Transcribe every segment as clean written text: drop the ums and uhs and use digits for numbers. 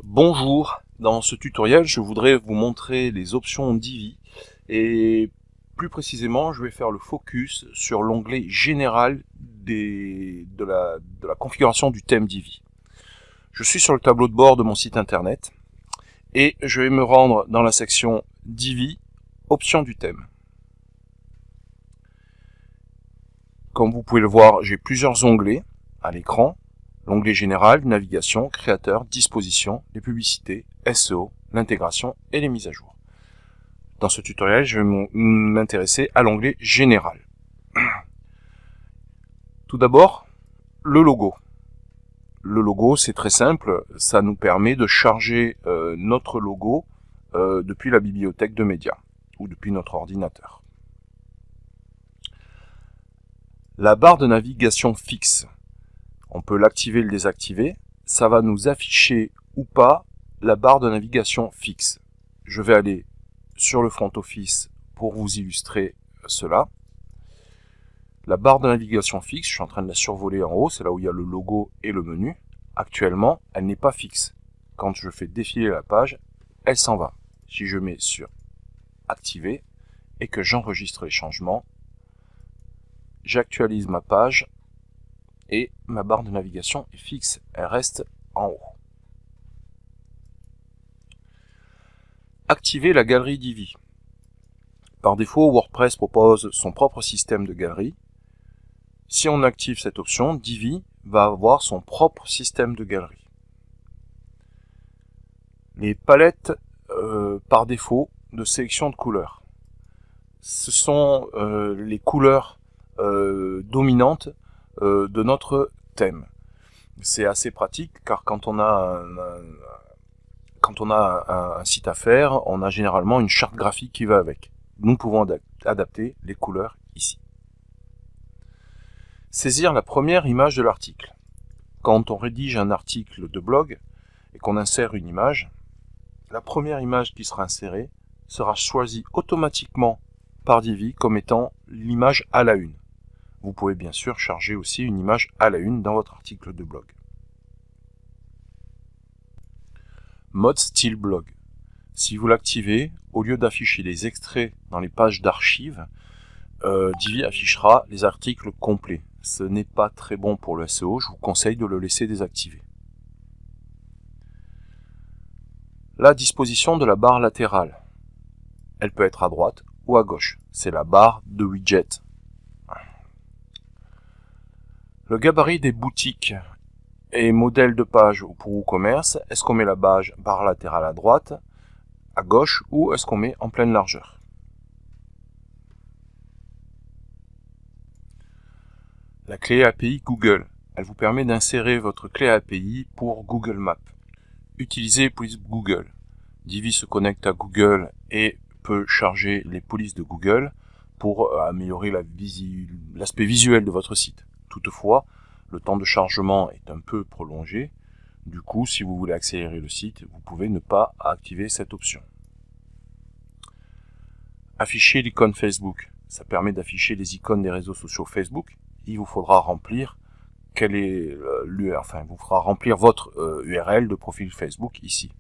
Bonjour, dans ce tutoriel je voudrais vous montrer les options Divi et plus précisément je vais faire le focus sur l'onglet général de la configuration du thème Divi. Je suis sur le tableau de bord de mon site internet et je vais me rendre dans la section Divi, options du thème. Comme vous pouvez le voir, j'ai plusieurs onglets à l'écran. L'onglet général, navigation, créateur, disposition, les publicités, SEO, l'intégration et les mises à jour. Dans ce tutoriel, je vais m'intéresser à l'onglet général. Tout d'abord, le logo. Le logo, c'est très simple, ça nous permet de charger notre logo depuis la bibliothèque de médias ou depuis notre ordinateur. La barre de navigation fixe. On peut l'activer et le désactiver. Ça va nous afficher ou pas la barre de navigation fixe. Je vais aller sur le front office pour vous illustrer cela. La barre de navigation fixe, je suis en train de la survoler en haut, c'est là où il y a le logo et le menu. Actuellement, elle n'est pas fixe. Quand je fais défiler la page, elle s'en va. Si je mets sur activer et que j'enregistre les changements, j'actualise ma page et ma barre de navigation est fixe, elle reste en haut. Activer la galerie Divi. Par défaut, WordPress propose son propre système de galerie. Si on active cette option, Divi va avoir son propre système de galerie. Les palettes par défaut de sélection de couleurs. Ce sont les couleurs dominantes de notre thème. C'est assez pratique car quand on a un site à faire, on a généralement une charte graphique qui va avec. Nous pouvons adapter les couleurs ici. Saisir la première image de l'article. Quand on rédige un article de blog et qu'on insère une image, la première image qui sera insérée sera choisie automatiquement par Divi comme étant l'image à la une. Vous pouvez bien sûr charger aussi une image à la une dans votre article de blog. Mode style blog. Si vous l'activez, au lieu d'afficher les extraits dans les pages d'archives, Divi affichera les articles complets. Ce n'est pas très bon pour le SEO, je vous conseille de le laisser désactiver. La disposition de la barre latérale. Elle peut être à droite ou à gauche. C'est la barre de widget. Le gabarit des boutiques et modèles de page pour WooCommerce, est-ce qu'on met la barre latérale à droite, à gauche ou est-ce qu'on met en pleine largeur? La clé API Google, elle vous permet d'insérer votre clé API pour Google Maps. Utilisez police Google. Divi se connecte à Google et peut charger les polices de Google pour améliorer l'aspect visuel de votre site. Toutefois, le temps de chargement est un peu prolongé. Du coup, si vous voulez accélérer le site, vous pouvez ne pas activer cette option. Afficher l'icône Facebook. Ça permet d'afficher les icônes des réseaux sociaux Facebook. Il vous faudra remplir vous fera remplir votre URL de profil Facebook ici.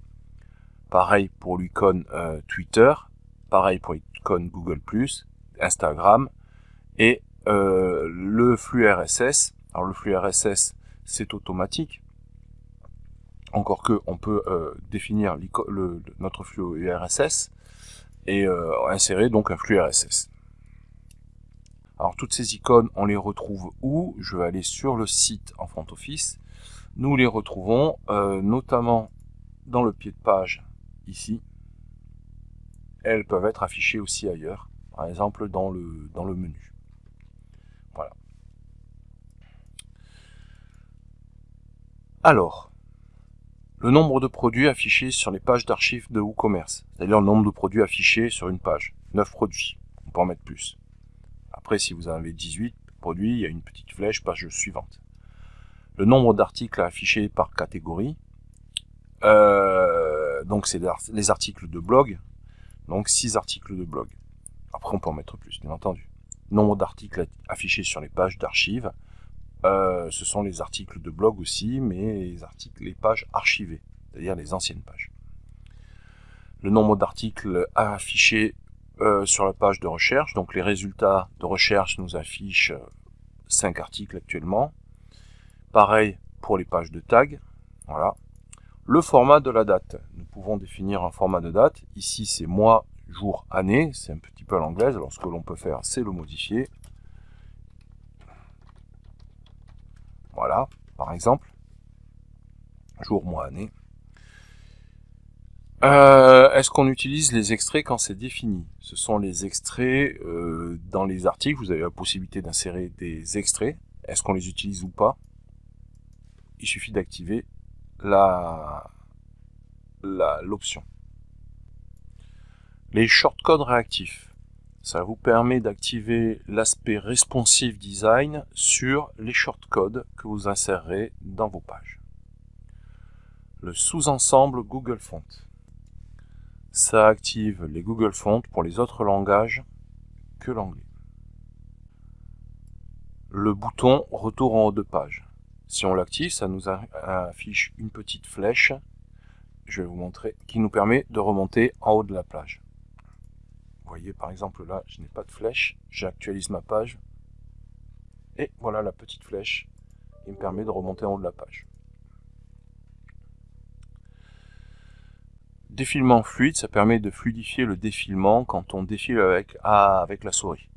Pareil pour l'icône Twitter, pareil pour l'icône Google+, Instagram et le flux RSS. Alors le flux RSS c'est automatique, encore que on peut définir notre flux RSS et insérer donc un flux RSS. Alors toutes ces icônes, on les retrouve où? Je vais aller sur le site en front office. Nous les retrouvons notamment dans le pied de page ici. Elles peuvent être affichées aussi ailleurs, par exemple dans le menu. Voilà. Alors, le nombre de produits affichés sur les pages d'archives de WooCommerce, c'est-à-dire le nombre de produits affichés sur une page. 9 produits, on peut en mettre plus. Après, si vous en avez 18 produits, il y a une petite flèche, page suivante. Le nombre d'articles affichés par catégorie, donc c'est les articles de blog, donc 6 articles de blog. Après, on peut en mettre plus, bien entendu. Nombre d'articles affichés sur les pages d'archives, ce sont les articles de blog aussi, mais les pages archivées. c'est-à-dire les anciennes pages. Le nombre d'articles affichés sur la page de recherche, donc les résultats de recherche nous affichent 5 articles actuellement. Pareil pour les pages de tag, voilà. Le format de la date, nous pouvons définir un format de date, ici c'est mois, jour, année, c'est un petit peu à l'anglaise, alors ce que l'on peut faire c'est le modifier. Voilà, par exemple, jour, mois, année. Est-ce qu'on utilise les extraits quand c'est défini? Ce sont les extraits dans les articles, vous avez la possibilité d'insérer des extraits. Est-ce qu'on les utilise ou pas? Il suffit d'activer l'option. Les shortcodes réactifs. Ça vous permet d'activer l'aspect responsive design sur les shortcodes que vous insérerez dans vos pages. Le sous-ensemble Google Fonts. Ça active les Google Fonts pour les autres langages que l'anglais. Le bouton retour en haut de page. Si on l'active, ça nous affiche une petite flèche, je vais vous montrer, qui nous permet de remonter en haut de la page. Vous voyez par exemple là, je n'ai pas de flèche, j'actualise ma page, et voilà la petite flèche qui me permet de remonter en haut de la page. Défilement fluide, ça permet de fluidifier le défilement quand on défile avec la souris.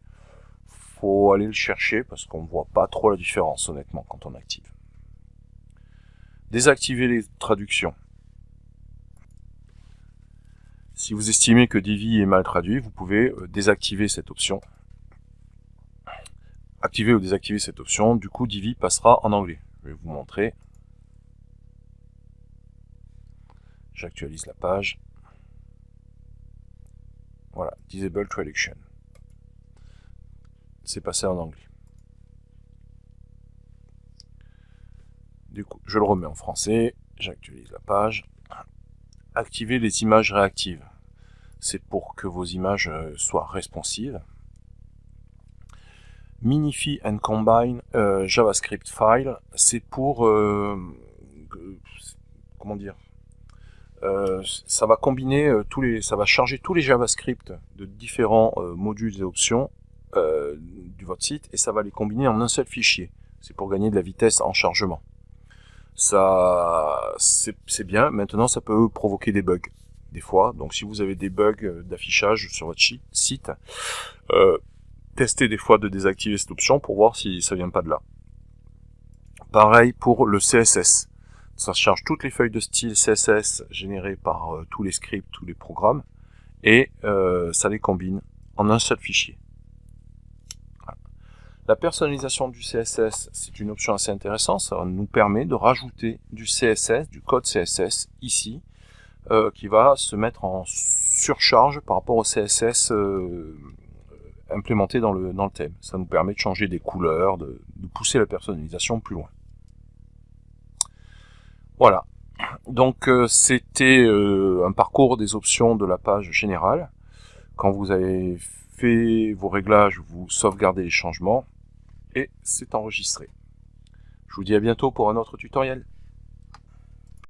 Faut aller le chercher parce qu'on ne voit pas trop la différence honnêtement quand on active. Désactiver les traductions. Si vous estimez que Divi est mal traduit, vous pouvez désactiver cette option. Activer ou désactiver cette option, du coup Divi passera en anglais. Je vais vous montrer. J'actualise la page. Voilà, Disable Traduction. C'est passé en anglais. Du coup, je le remets en français, j'actualise la page. Activer les images réactives. C'est pour que vos images soient responsives. Minify and Combine JavaScript File, c'est pour comment dire, ça va combiner ça va charger tous les JavaScript de différents modules et options du votre site et ça va les combiner en un seul fichier. C'est pour gagner de la vitesse en chargement. Ça, c'est bien. Maintenant, ça peut provoquer des bugs des fois. Donc, si vous avez des bugs d'affichage sur votre site, testez des fois de désactiver cette option pour voir si ça vient pas de là. Pareil pour le CSS. Ça charge toutes les feuilles de style CSS générées par tous les scripts, tous les programmes, et ça les combine en un seul fichier. Voilà. La personnalisation du CSS, c'est une option assez intéressante. Ça nous permet de rajouter du CSS, du code CSS ici, qui va se mettre en surcharge par rapport au CSS implémenté dans le thème. Ça nous permet de changer des couleurs, de pousser la personnalisation plus loin. Voilà, donc c'était un parcours des options de la page générale. Quand vous avez fait vos réglages, vous sauvegardez les changements et c'est enregistré. Je vous dis à bientôt pour un autre tutoriel.